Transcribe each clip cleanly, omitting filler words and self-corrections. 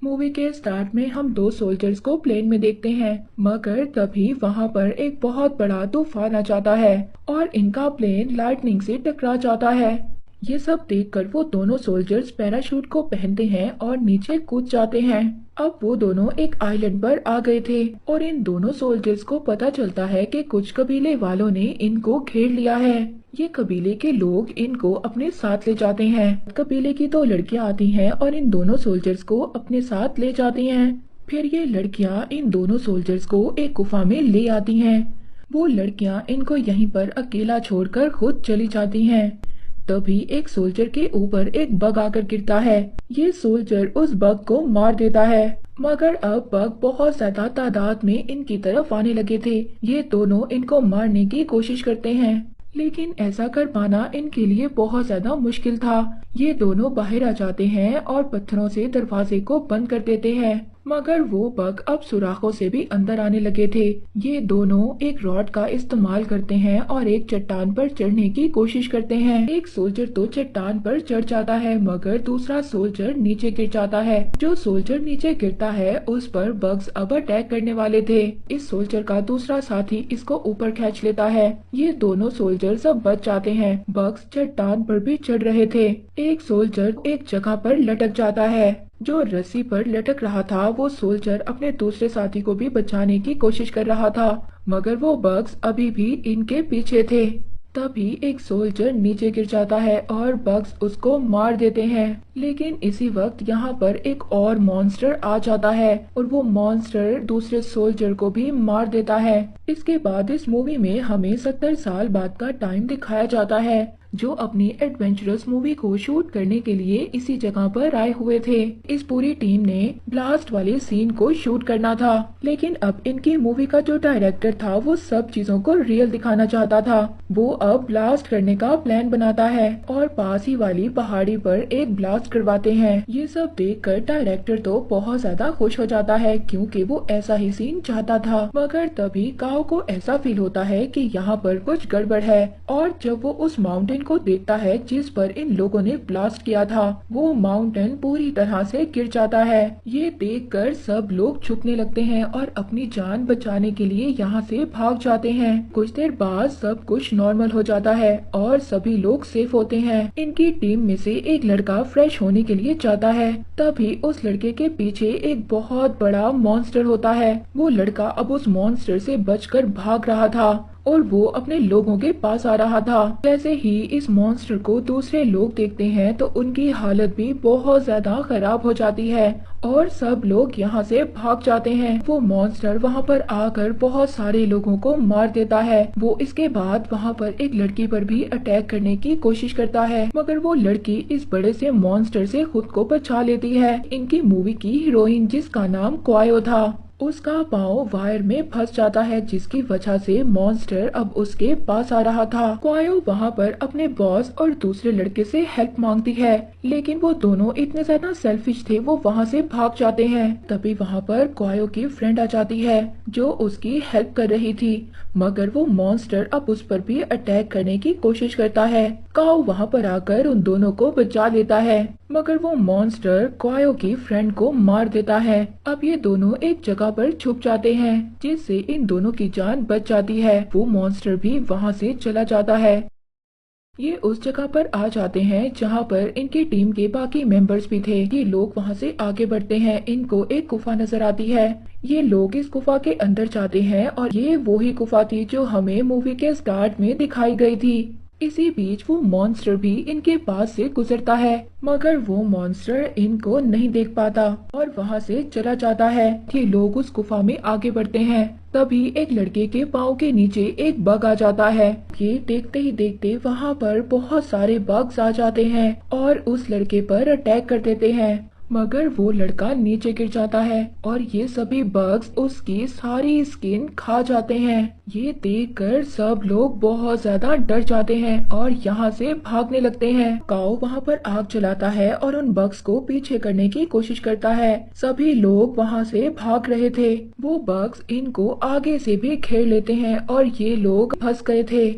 Movie के start में हम दो सोल्जर्स को प्लेन में देखते हैं, मगर तभी वहाँ पर एक बहुत बड़ा तूफान आ जाता है और इनका प्लेन लाइटनिंग से टकरा जाता है। ये सब देखकर वो दोनों सोल्जर्स पैराशूट को पहनते हैं और नीचे कूद जाते हैं। अब वो दोनों एक आइलैंड पर आ गए थे और इन दोनों सोल्जर्स को पता चलता है कि कुछ कबीले वालों ने इनको घेर लिया है। ये कबीले के लोग इनको अपने साथ ले जाते हैं। कबीले की दो लड़कियां आती हैं और इन दोनों सोल्जर्स को अपने साथ ले जाती हैं। फिर ये लड़कियां इन दोनों सोल्जर्स को एक गुफा में ले आती हैं। वो लड़कियां इनको यहीं पर अकेला छोड़कर खुद चली जाती हैं। तभी एक सोल्जर के ऊपर एक बग आकर गिरता है। ये सोल्जर उस बग को मार देता है, मगर अब बग बहुत ज्यादा तादाद में इनकी तरफ आने लगे थे। ये दोनों इनको मारने की कोशिश करते हैं, लेकिन ऐसा कर पाना इनके लिए बहुत ज्यादा मुश्किल था। ये दोनों बाहर आ जाते हैं और पत्थरों से दरवाजे को बंद कर देते हैं, मगर वो बग अब सुराखों से भी अंदर आने लगे थे। ये दोनों एक रॉड का इस्तेमाल करते हैं और एक चट्टान पर चढ़ने की कोशिश करते हैं। एक सोल्जर तो चट्टान पर चढ़ जाता है, मगर दूसरा सोल्जर नीचे गिर जाता है। जो सोल्जर नीचे गिरता है उस पर बग्स अब अटैक करने वाले थे। इस सोल्जर का दूसरा साथी इसको ऊपर खींच लेता है। ये दोनों सोल्जर सब बच जाते हैं। बग्स चट्टान पर भी चढ़ रहे थे। एक सोल्जर एक जगह पर लटक जाता है। जो रस्सी पर लटक रहा था वो सोल्जर अपने दूसरे साथी को भी बचाने की कोशिश कर रहा था, मगर वो बग्स अभी भी इनके पीछे थे। तभी एक सोल्जर नीचे गिर जाता है और बग्स उसको मार देते हैं। लेकिन इसी वक्त यहाँ पर एक और मॉन्स्टर आ जाता है और वो मॉन्स्टर दूसरे सोल्जर को भी मार देता है। इसके बाद इस मूवी में हमें 70 साल बाद का टाइम दिखाया जाता है, जो अपनी एडवेंचरस मूवी को शूट करने के लिए इसी जगह पर आए हुए थे। इस पूरी टीम ने ब्लास्ट वाले सीन को शूट करना था, लेकिन अब इनकी मूवी का जो डायरेक्टर था वो सब चीजों को रियल दिखाना चाहता था। वो अब ब्लास्ट करने का प्लान बनाता है और पास ही वाली पहाड़ी पर एक ब्लास्ट करवाते हैं। ये सब देखकर डायरेक्टर तो बहुत ज्यादा खुश हो जाता है, क्योंकि वो ऐसा ही सीन चाहता था। मगर तभी काओ को ऐसा फील होता है कि यहाँ पर कुछ गड़बड़ है, और जब वो उस माउंटेन को देखता है जिस पर इन लोगों ने ब्लास्ट किया था, वो माउंटेन पूरी तरह से गिर जाता है। ये देखकर सब लोग छुपने लगते हैं और अपनी जान बचाने के लिए यहाँ से भाग जाते हैं। कुछ देर बाद सब कुछ नॉर्मल हो जाता है और सभी लोग सेफ होते हैं। इनकी टीम में से एक लड़का फ्रेश होने के लिए जाता है। तभी उस लड़के के पीछे एक बहुत बड़ा मॉन्स्टर होता है। वो लड़का अब उस मॉन्स्टर से बचकर भाग रहा था और वो अपने लोगों के पास आ रहा था। जैसे ही इस मॉन्स्टर को दूसरे लोग देखते हैं तो उनकी हालत भी बहुत ज्यादा खराब हो जाती है और सब लोग यहाँ से भाग जाते हैं। वो मॉन्स्टर वहाँ पर आकर बहुत सारे लोगों को मार देता है। वो इसके बाद वहाँ पर एक लड़की पर भी अटैक करने की कोशिश करता है, मगर वो लड़की इस बड़े से मॉन्स्टर से खुद को बचा लेती है। इनकी मूवी की हीरोइन, जिसका नाम क्वायो था, उसका पाँव वायर में फंस जाता है, जिसकी वजह से मॉन्स्टर अब उसके पास आ रहा था। क्वायो वहाँ पर अपने बॉस और दूसरे लड़के से हेल्प मांगती है, लेकिन वो दोनों इतने ज्यादा सेल्फिश थे, वो वहाँ से भाग जाते हैं। तभी वहाँ पर क्वायो की फ्रेंड आ जाती है जो उसकी हेल्प कर रही थी, मगर वो मॉन्स्टर अब उस पर भी अटैक करने की कोशिश करता है। काओ वहाँ पर आकर उन दोनों को बचा लेता है, मगर वो मॉन्स्टर क्वायो की फ्रेंड को मार देता है। अब ये दोनों एक जगह पर छुप जाते हैं, जिससे इन दोनों की जान बच जाती है। वो मॉन्स्टर भी वहाँ से चला जाता है। ये उस जगह पर आ जाते हैं जहाँ पर इनकी टीम के बाकी मेंबर्स भी थे। ये लोग वहाँ से आगे बढ़ते हैं। इनको एक गुफा नजर आती है। ये लोग इस गुफा के अंदर जाते हैं और ये वही गुफा थी जो हमें मूवी के स्टार्ट में दिखाई गई थी। इसी बीच वो मॉन्स्टर भी इनके पास से गुजरता है, मगर वो मॉन्स्टर इनको नहीं देख पाता और वहाँ से चला जाता है। ये लोग उस गुफा में आगे बढ़ते हैं। तभी एक लड़के के पाँव के नीचे एक बग आ जाता है। ये देखते ही देखते वहाँ पर बहुत सारे बग्स आ जाते हैं और उस लड़के पर अटैक कर देते हैं, मगर वो लड़का नीचे गिर जाता है और ये सभी बग्स उसकी सारी स्किन खा जाते हैं। ये देखकर सब लोग बहुत ज्यादा डर जाते हैं और यहाँ से भागने लगते हैं। काओ वहाँ पर आग जलाता है और उन बग्स को पीछे करने की कोशिश करता है। सभी लोग वहाँ से भाग रहे थे। वो बग्स इनको आगे से भी घेर लेते हैं और ये लोग फंस गए थे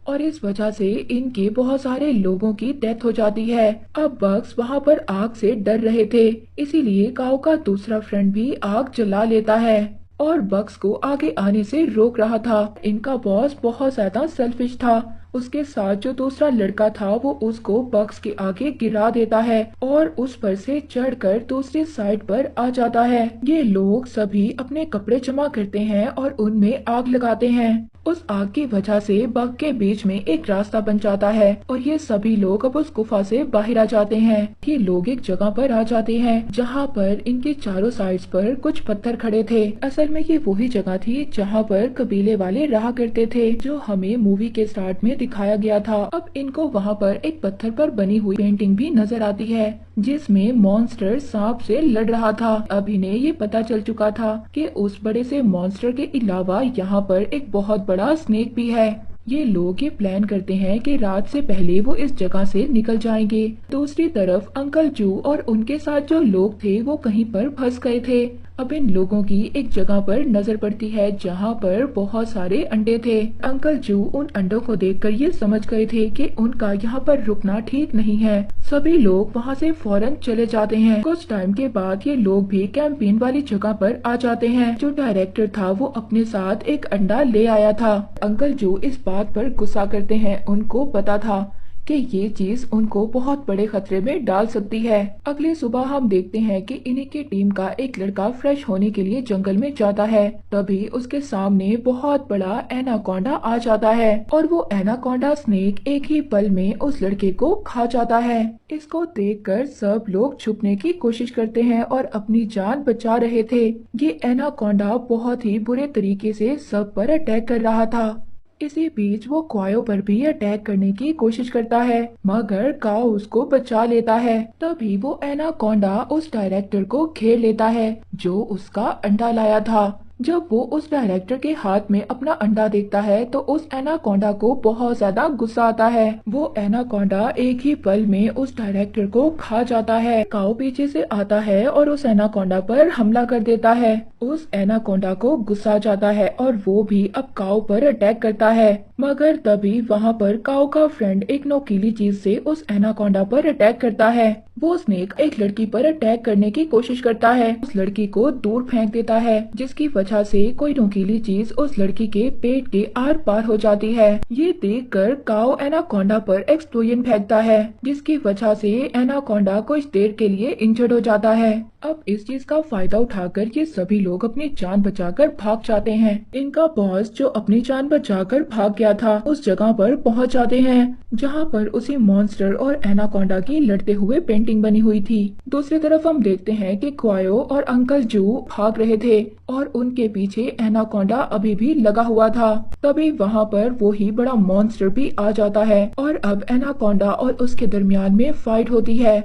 और इस वजह से इनके बहुत सारे लोगों की डेथ हो जाती है। अब बग्स वहाँ पर आग से डर रहे थे, इसीलिए काऊ का दूसरा फ्रेंड भी आग जला लेता है और बग्स को आगे आने से रोक रहा था। इनका बॉस बहुत ज्यादा सेल्फिश था। उसके साथ जो दूसरा लड़का था वो उसको बग्स के आगे गिरा देता है और उस पर से चढ़कर दूसरी साइड पर आ जाता है। ये लोग सभी अपने कपड़े जमा करते हैं और उनमें आग लगाते हैं। उस आग की वजह से बग के बीच में एक रास्ता बन जाता है और ये सभी लोग अब उस गुफा से बाहर आ जाते हैं। ये लोग एक जगह पर आ जाते हैं जहाँ पर इनके चारों साइड्स पर कुछ पत्थर खड़े थे। असल में ये वही जगह थी जहाँ पर कबीले वाले रहा करते थे, जो हमें मूवी के स्टार्ट में दिखाया गया था। अब इनको वहाँ पर एक पत्थर पर बनी हुई पेंटिंग भी नजर आती है जिसमें मॉन्स्टर सांप से लड़ रहा था। अब इन्हें ये पता चल चुका था कि उस बड़े से मॉन्स्टर के अलावा यहाँ पर एक बहुत बड़ा स्नेक भी है। ये लोग ये प्लान करते हैं कि रात से पहले वो इस जगह से निकल जाएंगे। दूसरी तरफ अंकल जू और उनके साथ जो लोग थे वो कहीं पर फंस गए थे। अब इन लोगों की एक जगह पर नजर पड़ती है जहाँ पर बहुत सारे अंडे थे। अंकल जू उन अंडों को देखकर ये समझ गए थे कि उनका यहाँ पर रुकना ठीक नहीं है। सभी लोग वहाँ से फौरन चले जाते हैं। कुछ टाइम के बाद ये लोग भी कैंपेन वाली जगह पर आ जाते हैं। जो डायरेक्टर था वो अपने साथ एक अंडा ले आया था। अंकल जू इस बात पर गुस्सा करते हैं। उनको पता था कि ये चीज उनको बहुत बड़े खतरे में डाल सकती है। अगली सुबह हम देखते हैं कि इन्हीं की टीम का एक लड़का फ्रेश होने के लिए जंगल में जाता है। तभी उसके सामने बहुत बड़ा एनाकोंडा आ जाता है और वो एनाकोंडा स्नेक एक ही पल में उस लड़के को खा जाता है। इसको देखकर सब लोग छुपने की कोशिश करते हैं और अपनी जान बचा रहे थे। ये एनाकोंडा बहुत ही बुरे तरीके से सब पर अटैक कर रहा था। इसी बीच वो क्वायो पर भी अटैक करने की कोशिश करता है, मगर काओ उसको बचा लेता है। तभी वो एनाकोंडा उस डायरेक्टर को घेर लेता है जो उसका अंडा लाया था। जब वो उस डायरेक्टर के हाथ में अपना अंडा देखता है तो उस एनाकोंडा को बहुत ज्यादा गुस्सा आता है। वो एनाकोंडा एक ही पल में उस डायरेक्टर को खा जाता है। काओ पीछे से आता है और उस एनाकोंडा पर हमला कर देता है। उस एनाकोंडा को गुस्सा जाता है और वो भी अब काओ पर अटैक करता है, मगर तभी वहाँ पर काओ का फ्रेंड एक नोकीली चीज से उस एनाकोंडा पर अटैक करता है। वो स्नेक एक लड़की पर अटैक करने की कोशिश करता है, उस लड़की को दूर फेंक देता है, जिसकी वजह से कोई नुकीली चीज उस लड़की के पेट के आर पार हो जाती है। ये देखकर काओ एनाकोंडा पर एक्सप्लोजन फेंकता है, जिसकी वजह से एनाकोंडा कुछ देर के लिए इंजर्ड हो जाता है। अब इस चीज का फायदा उठाकर ये सभी लोग अपनी जान बचाकर भाग जाते हैं। इनका बॉस जो अपनी जान बचाकर भाग गया था उस जगह पर पहुंच जाते हैं जहां पर उसी मॉन्स्टर और एनाकोंडा की लड़ते हुए पेंटिंग बनी हुई थी। दूसरी तरफ हम देखते हैं कि क्वायो और अंकल जू भाग रहे थे और उनके पीछे एनाकोंडा अभी भी लगा हुआ था। तभी वहां पर वो ही बड़ा मॉन्स्टर भी आ जाता है और अब एनाकोंडा और उसके दरमियान में फाइट होती है,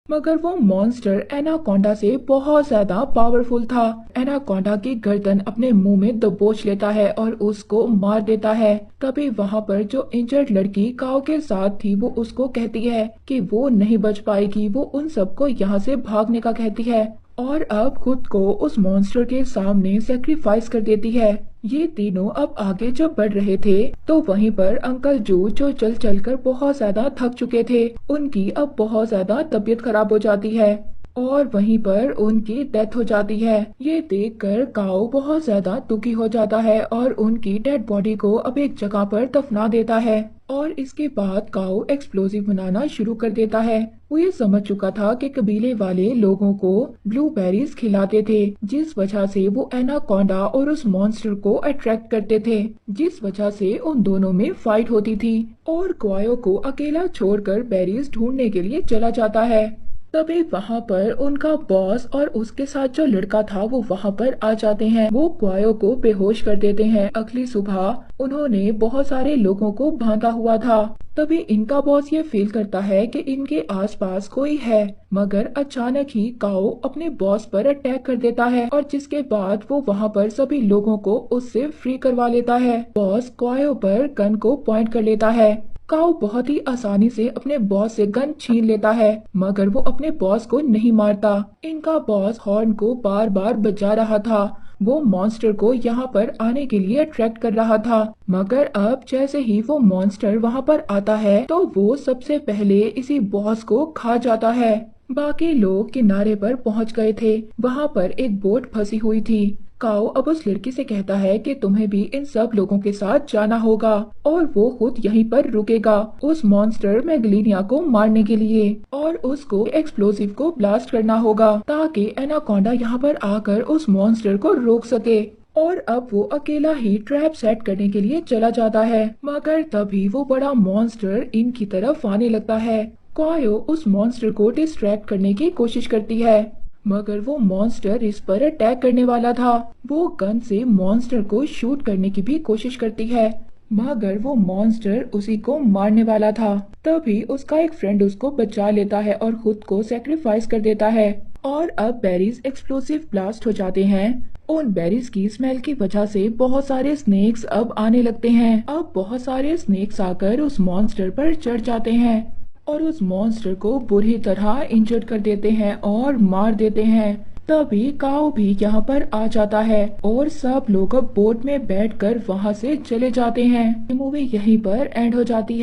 मगर वो मॉन्स्टर एनाकोंडा से बहुत ज्यादा पावरफुल था। एनाकोंडा की गर्दन अपने मुंह में दबोच लेता है और उसको मार देता है। तभी वहाँ पर जो इंजर्ड लड़की काओ के साथ थी वो उसको कहती है कि वो नहीं बच पाएगी। वो उन सबको यहाँ से भागने का कहती है और अब खुद को उस मॉन्स्टर के सामने सेक्रीफाइस कर देती है। ये तीनों अब आगे जब बढ़ रहे थे तो वहीं पर अंकल जू जो चल चल कर बहुत ज्यादा थक चुके थे, उनकी अब बहुत ज्यादा तबीयत खराब हो जाती है और वहीं पर उनकी डेथ हो जाती है। ये देखकर काओ बहुत ज्यादा दुखी हो जाता है और उनकी डेड बॉडी को अब एक जगह पर दफना देता है और इसके बाद काओ एक्सप्लोजिव बनाना शुरू कर देता है। वो ये समझ चुका था कि कबीले वाले लोगों को ब्लूबेरीज खिलाते थे, जिस वजह से वो एनाकोंडा और उस मॉन्स्टर को अट्रैक्ट करते थे, जिस वजह से उन दोनों में फाइट होती थी और क्वायो को अकेला छोड़कर बेरीज ढूंढने के लिए चला जाता है। तभी वहाँ पर उनका बॉस और उसके साथ जो लड़का था वो वहाँ पर आ जाते हैं। वो क्वायो को बेहोश कर देते हैं। अगली सुबह उन्होंने बहुत सारे लोगों को बांधा हुआ था। तभी इनका बॉस ये फील करता है कि इनके आसपास कोई है, मगर अचानक ही काओ अपने बॉस पर अटैक कर देता है और जिसके बाद वो वहाँ पर सभी लोगों को उससे फ्री करवा लेता है। बॉस क्वायो पर गन को पॉइंट कर लेता है। काओ बहुत ही आसानी से अपने बॉस से गन छीन लेता है, मगर वो अपने बॉस को नहीं मारता। इनका बॉस हॉर्न को बार बार बजा रहा था। वो मॉन्स्टर को यहाँ पर आने के लिए अट्रैक्ट कर रहा था, मगर अब जैसे ही वो मॉन्स्टर वहाँ पर आता है तो वो सबसे पहले इसी बॉस को खा जाता है। बाकी लोग किनारे पर पहुँच गए थे, वहाँ पर एक बोट फंसी हुई थी। काओ अब उस लड़की से कहता है कि तुम्हें भी इन सब लोगों के साथ जाना होगा और वो खुद यहीं पर रुकेगा उस मॉन्स्टर मैगलीनिया को मारने के लिए, और उसको एक्सप्लोसिव को ब्लास्ट करना होगा ताकि एनाकोंडा यहाँ पर आकर उस मॉन्स्टर को रोक सके। और अब वो अकेला ही ट्रैप सेट करने के लिए चला जाता है, मगर तभी वो बड़ा मॉन्स्टर इनकी तरफ आने लगता है। कायो उस मॉन्स्टर को डिस्ट्रैक्ट करने की कोशिश करती है, मगर वो मॉन्स्टर इस पर अटैक करने वाला था। वो गन से मॉन्स्टर को शूट करने की भी कोशिश करती है, मगर वो मॉन्स्टर उसी को मारने वाला था। तभी उसका एक फ्रेंड उसको बचा लेता है और खुद को सेक्रीफाइस कर देता है। और अब बेरीज एक्सप्लोसिव ब्लास्ट हो जाते हैं। उन बेरीज की स्मेल की वजह से बहुत सारे स्नेक्स अब आने लगते हैं। अब बहुत सारे स्नेक्स आकर उस मॉन्स्टर पर चढ़ जाते हैं और उस मॉन्स्टर को बुरी तरह इंजर्ड कर देते हैं और मार देते हैं। तभी काओ भी यहाँ पर आ जाता है और सब लोग अब बोट में बैठकर वहाँ से चले जाते हैं। मूवी यहीं पर एंड हो जाती है।